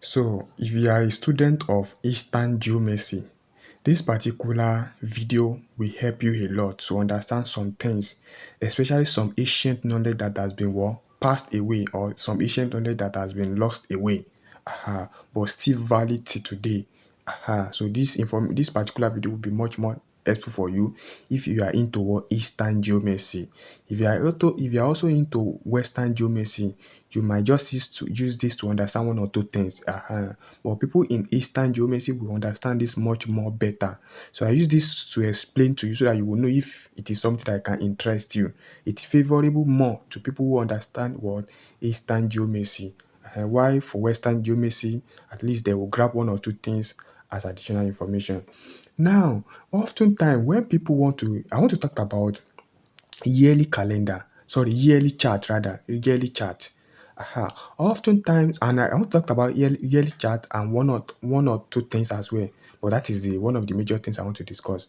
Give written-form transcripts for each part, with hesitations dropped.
So, if you are a student of Eastern Geomancy, this particular video will help you a lot to understand some things, especially some ancient knowledge that has been passed away, or some ancient knowledge that has been lost away, but still valid till today. So this particular video will be much more helpful for you if you are into Eastern Geomancy. If you are also into Western Geomancy, you might just use this to understand one or two things. But people in Eastern Geomancy will understand this much more better. So I use this to explain to you so that you will know if it is something that can interest you. It's favorable more to people who understand what Eastern Geomancy. Why for Western Geomancy, at least they will grab one or two things as additional information. Now, oftentimes when people I want to talk about yearly chart rather, yearly chart. Oftentimes, and I want to talk about yearly chart and one or two things as well. But that is one of the major things I want to discuss.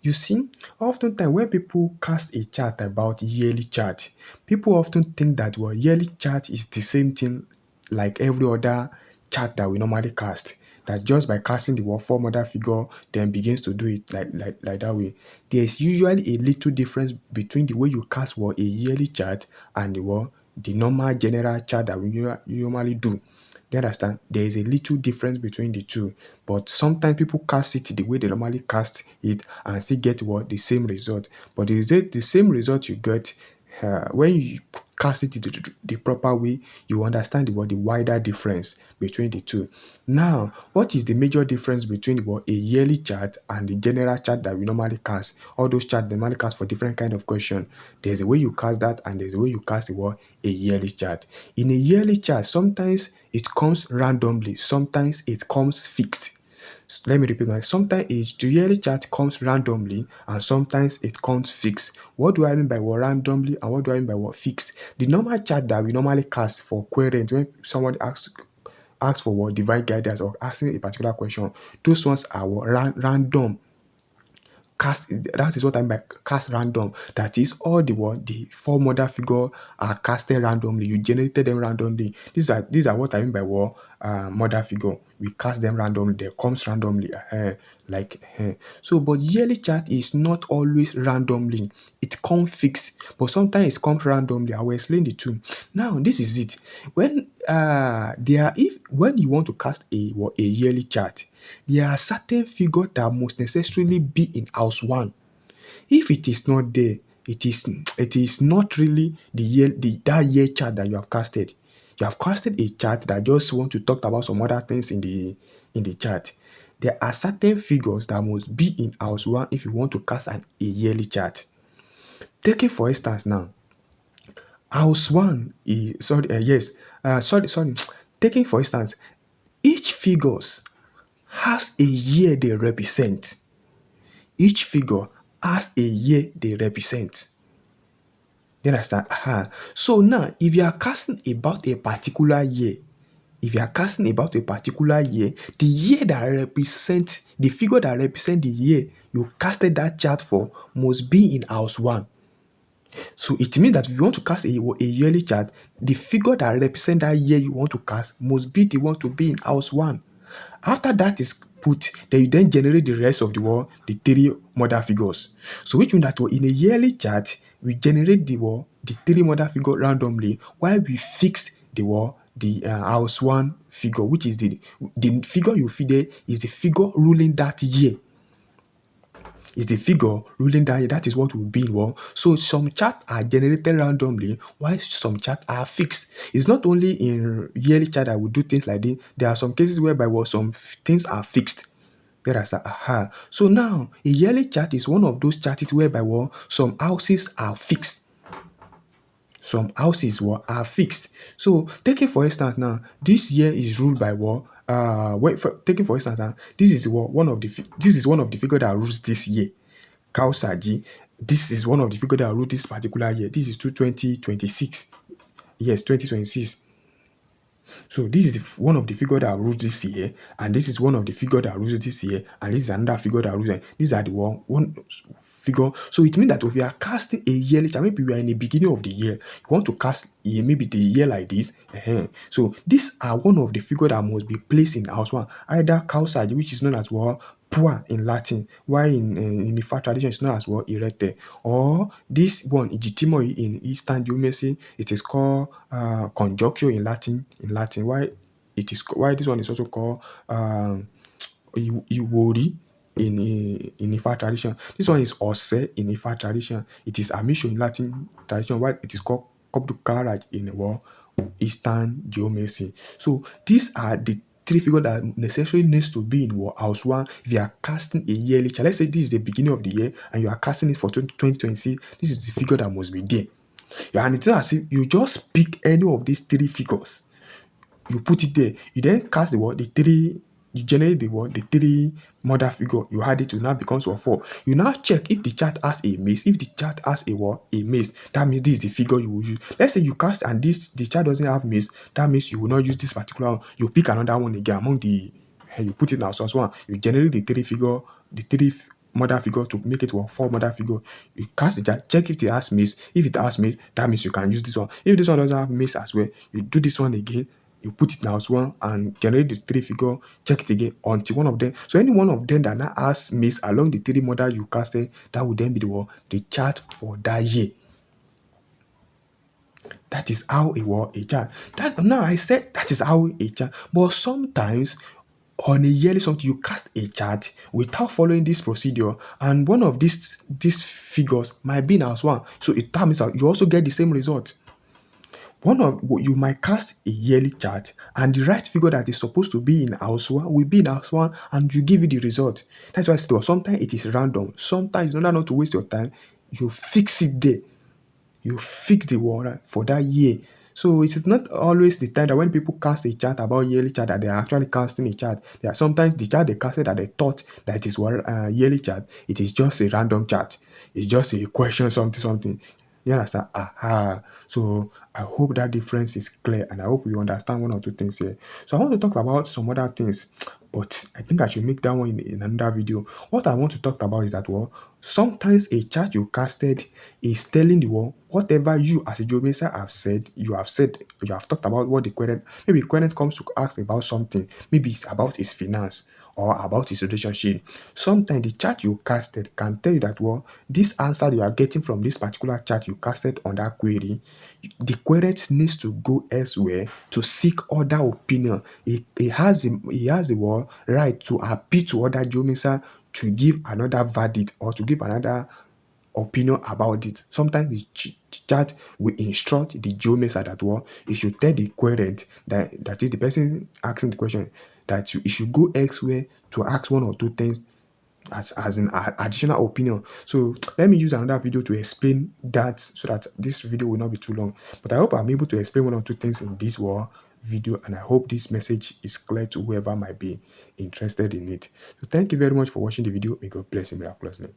You see, oftentimes when people cast a chart about yearly chart, people often think that yearly chart is the same thing like every other chart that we normally cast. That just by casting the form order figure, then begins to do it like that way. There is usually a little difference between the way you cast a yearly chart and the normal general chart that we normally do. You understand? There is a little difference between the two, but sometimes people cast it the way they normally cast it and still get the same result. But the same result you get when you cast it the proper way, you understand the wider difference between the two. Now, what is the major difference between a yearly chart and the general chart that we normally cast? All those charts they normally cast for different kind of question. There's a way you cast that, and there's a way you cast a yearly chart. In a yearly chart, sometimes it comes randomly, sometimes it comes fixed. Let me repeat myself. Sometimes the yearly chart comes randomly and sometimes it comes fixed. What do I mean by randomly and what do I mean by fixed? The normal chart that we normally cast for querying, when someone asks for divine guidance or asking a particular question, those ones are random. That is what I mean by cast random. That is all the four mother figure are casted randomly. You generated them randomly. These are what I mean by mother figure. We cast them randomly. They comes randomly. So, but yearly chart is not always randomly. It comes fixed, but sometimes it comes randomly. I will explain the two. Now, this is it. When when you want to cast a yearly chart, there are certain figures that must necessarily be in house one. If it is not there, it is not really that year chart that you have casted. You have casted a chart that just want to talk about some other things in the chart. There are certain figures that must be in house one if you want to cast a yearly chart. Taking for instance now, house one is sorry. Taking for instance, each figures has a year they represent. Each figure has a year they represent. You understand? So now, if you are casting about a particular year, the year that represents the figure that represents the year you casted that chart for must be in house one. So it means that if you want to cast a yearly chart, the figure that represents that year you want to cast must be the one to be in house one. After that is put, then you then generate the rest of the three mother figures. So which means that in a yearly chart, we generate the three mother figure randomly, while we fix the house one figure, which is the figure you feed there is the figure ruling that year. Is the figure ruling that year. That is what will be in. So some charts are generated randomly, while some charts are fixed. It's not only in yearly chart that we do things like this. There are some cases whereby some things are fixed. So now a yearly chart is one of those charts whereby some houses are fixed. Some houses are fixed. So taking for instance now, this year is ruled by taking for instance now, this is one of the figure that rules this year. Kausaji, this is one of the figure that ruled this particular year. This is 2026. Yes, 2026. So this is one of the figure that rules this year, and this is one of the figure that rules this year, and this is another figure that rules. These are the one figure. So it means that if we are casting a yearly chart, maybe we are in the beginning of the year, you want to cast maybe the year like this. So these are one of the figure that must be placed in house one, either cowside, which is known as what poor in Latin, while in the far tradition it's known as what erected, or this one Igitimo in Eastern Geomancy, it is called conjunctio in Latin. Why why this one is also called Iwori in Ifa tradition. This one is Ose in Ifa tradition. It is Amisho in Latin tradition. Why it is called Kobdukaraj in Eastern Geomancy. So these are the three figures that necessarily needs to be in house one if you are casting a yearly chart. Let's say this is the beginning of the year and you are casting it for 2026. This is the figure that must be there. Yeah, and it's not as if you just pick any of these three figures, you put it there, you then cast the three, you generate the three mother figure, you add it to now becomes 4. You now check if the chart has a maze. If the chart has a maze, that means this is the figure you will use. Let's say you cast and the chart doesn't have maze, that means you will not use this particular one. You pick another one again among the you put it now source one, you generate the three figure, the three mother figure to make it 4 mother figure. You cast the chart, check if it has maze. If it has maze, that means you can use this one. If this one doesn't have maze as well, you do this one again, you put it now as one and generate the three figure, check it again until one of them. So any one of them that now has maze along the three model you casted, that would then be the chart for that year. That is how it was a chart. That now I said that is how a chart. But sometimes on a yearly something you cast a chart without following this procedure, and one of these figures might be in house one. So it times out, you also get the same result. You might cast a yearly chart and the right figure that is supposed to be in house one will be in house one and you give you the result. That's why I said sometimes it is random. Sometimes in order not to waste your time, you fix it there. You fix the water for that year. So it is not always the time that when people cast a chart about yearly chart that they are actually casting a chart. There are sometimes the chart they casted that they thought that it is yearly chart. It is just a random chart. It's just a question something. You understand? Aha. So I hope that difference is clear and I hope you understand one or two things here. So I want to talk about some other things, but I think I should make that one in another video. What I want to talk about is that sometimes a chart you casted is telling the world whatever you as a geomancer have said, you have talked about what the querent, maybe querent comes to ask about something, maybe it's about his finance or about his relationship. Sometimes the chart you casted can tell you that this answer you are getting from this particular chart you casted on that query, the querent needs to go elsewhere to seek other opinion. He has the right to appeal to other geomancer to give another verdict or to give another opinion about it. Sometimes the chart will instruct the geomancer that he should tell the querent, that is the person asking the question, that he should go elsewhere to ask one or two things as an additional opinion. So let me use another video to explain that so that this video will not be too long. But I hope I'm able to explain one or two things in this video, and I hope this message is clear to whoever might be interested in it. So thank you very much for watching the video. May God bless you miraculously.